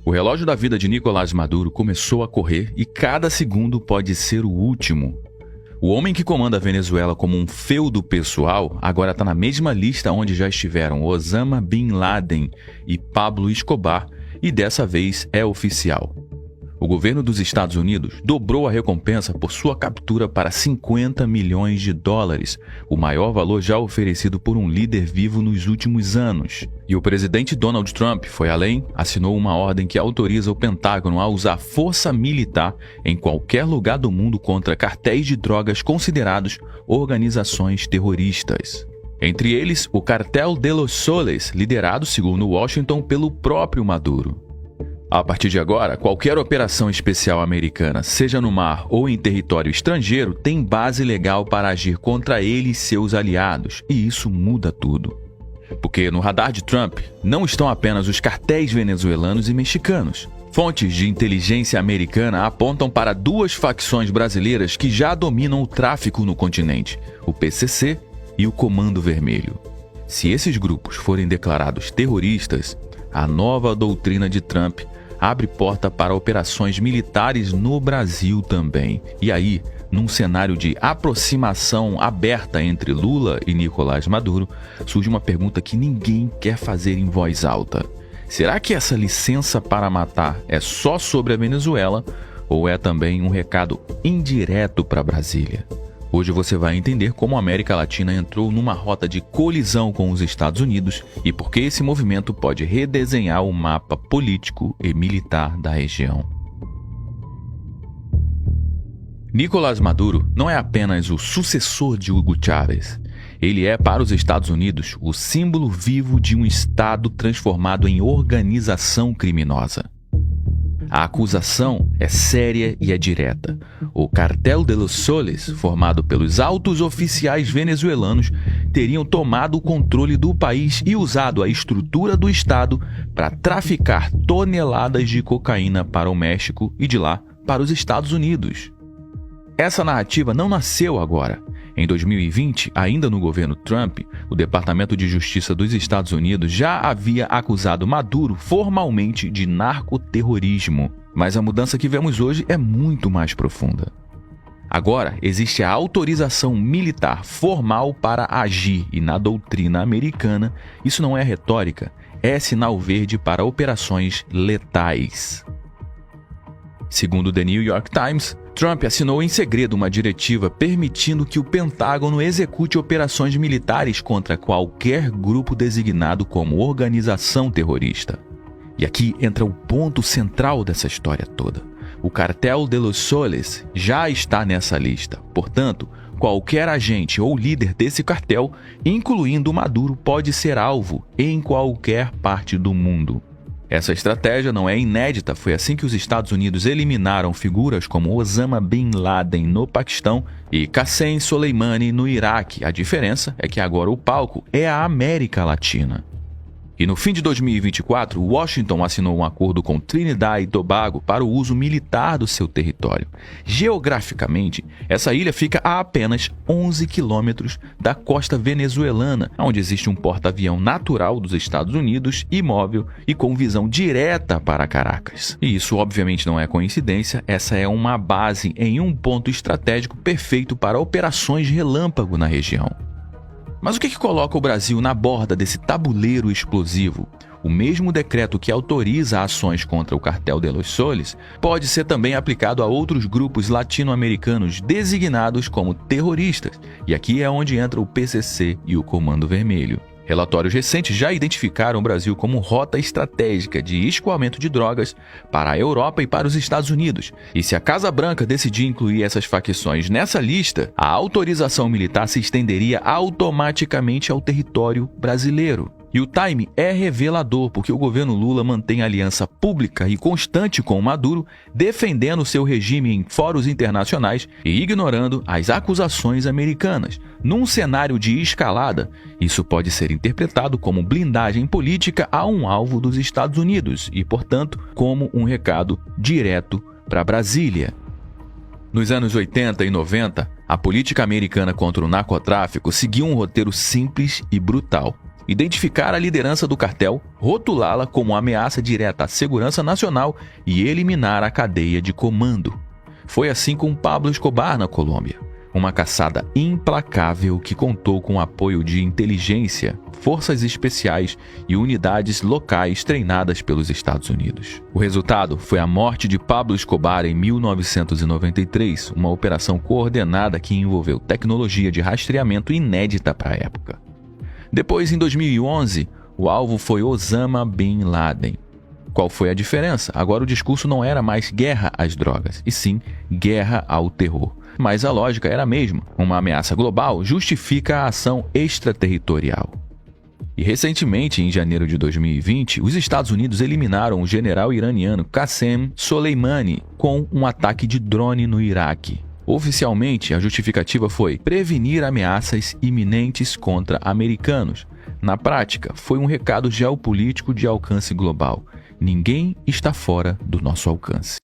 O relógio da vida de Nicolás Maduro começou a correr e cada segundo pode ser o último. O homem que comanda a Venezuela como um feudo pessoal agora está na mesma lista onde já estiveram Osama Bin Laden e Pablo Escobar, e dessa vez é oficial. O governo dos Estados Unidos dobrou a recompensa por sua captura para 50 milhões de dólares, o maior valor já oferecido por um líder vivo nos últimos anos. E o presidente Donald Trump foi além, assinou uma ordem que autoriza o Pentágono a usar força militar em qualquer lugar do mundo contra cartéis de drogas considerados organizações terroristas. Entre eles, o Cartel de los Soles, liderado, segundo Washington, pelo próprio Maduro. A partir de agora, qualquer operação especial americana, seja no mar ou em território estrangeiro, tem base legal para agir contra ele e seus aliados, e isso muda tudo. Porque no radar de Trump não estão apenas os cartéis venezuelanos e mexicanos. Fontes de inteligência americana apontam para duas facções brasileiras que já dominam o tráfico no continente, o PCC e o Comando Vermelho. Se esses grupos forem declarados terroristas, a nova doutrina de Trump abre porta para operações militares no Brasil também. E aí, num cenário de aproximação aberta entre Lula e Nicolás Maduro, surge uma pergunta que ninguém quer fazer em voz alta. Será que essa licença para matar é só sobre a Venezuela ou é também um recado indireto para Brasília? Hoje você vai entender como a América Latina entrou numa rota de colisão com os Estados Unidos e por que esse movimento pode redesenhar o mapa político e militar da região. Nicolás Maduro não é apenas o sucessor de Hugo Chávez. Ele é, para os Estados Unidos, o símbolo vivo de um Estado transformado em organização criminosa. A acusação é séria e é direta. O Cartel de los Soles, formado pelos altos oficiais venezuelanos, teriam tomado o controle do país e usado a estrutura do Estado para traficar toneladas de cocaína para o México e de lá para os Estados Unidos. Essa narrativa não nasceu agora. Em 2020, ainda no governo Trump, o Departamento de Justiça dos Estados Unidos já havia acusado Maduro formalmente de narcoterrorismo. Mas a mudança que vemos hoje é muito mais profunda. Agora, existe a autorização militar formal para agir e, na doutrina americana, isso não é retórica, é sinal verde para operações letais. Segundo The New York Times, Trump assinou em segredo uma diretiva permitindo que o Pentágono execute operações militares contra qualquer grupo designado como organização terrorista. E aqui entra o ponto central dessa história toda. O Cartel de los Soles já está nessa lista. Portanto, qualquer agente ou líder desse cartel, incluindo Maduro, pode ser alvo em qualquer parte do mundo. Essa estratégia não é inédita, foi assim que os Estados Unidos eliminaram figuras como Osama Bin Laden no Paquistão e Qassem Soleimani no Iraque. A diferença é que agora o palco é a América Latina. E no fim de 2024, Washington assinou um acordo com Trinidad e Tobago para o uso militar do seu território. Geograficamente, essa ilha fica a apenas 11 quilômetros da costa venezuelana, onde existe um porta-avião natural dos Estados Unidos, imóvel e com visão direta para Caracas. E isso obviamente não é coincidência, essa é uma base em um ponto estratégico perfeito para operações relâmpago na região. Mas o que coloca o Brasil na borda desse tabuleiro explosivo? O mesmo decreto que autoriza ações contra o Cartel de los Soles pode ser também aplicado a outros grupos latino-americanos designados como terroristas, e aqui é onde entra o PCC e o Comando Vermelho. Relatórios recentes já identificaram o Brasil como rota estratégica de escoamento de drogas para a Europa e para os Estados Unidos. E se a Casa Branca decidir incluir essas facções nessa lista, a autorização militar se estenderia automaticamente ao território brasileiro. E o time é revelador, porque o governo Lula mantém aliança pública e constante com o Maduro, defendendo seu regime em fóruns internacionais e ignorando as acusações americanas. Num cenário de escalada, isso pode ser interpretado como blindagem política a um alvo dos Estados Unidos e, portanto, como um recado direto para Brasília. Nos anos 80 e 90, a política americana contra o narcotráfico seguiu um roteiro simples e brutal. identificar a liderança do cartel, rotulá-la como ameaça direta à segurança nacional e eliminar a cadeia de comando. Foi assim com Pablo Escobar na Colômbia. Uma caçada implacável que contou com o apoio de inteligência, forças especiais e unidades locais treinadas pelos Estados Unidos. O resultado foi a morte de Pablo Escobar em 1993, uma operação coordenada que envolveu tecnologia de rastreamento inédita para a época. Depois, em 2011, o alvo foi Osama Bin Laden. Qual foi a diferença? Agora o discurso não era mais guerra às drogas, e sim guerra ao terror. Mas a lógica era a mesma. Uma ameaça global justifica a ação extraterritorial. E recentemente, em janeiro de 2020, os Estados Unidos eliminaram o general iraniano Qassem Soleimani com um ataque de drone no Iraque. Oficialmente, a justificativa foi prevenir ameaças iminentes contra americanos. Na prática, foi um recado geopolítico de alcance global. Ninguém está fora do nosso alcance.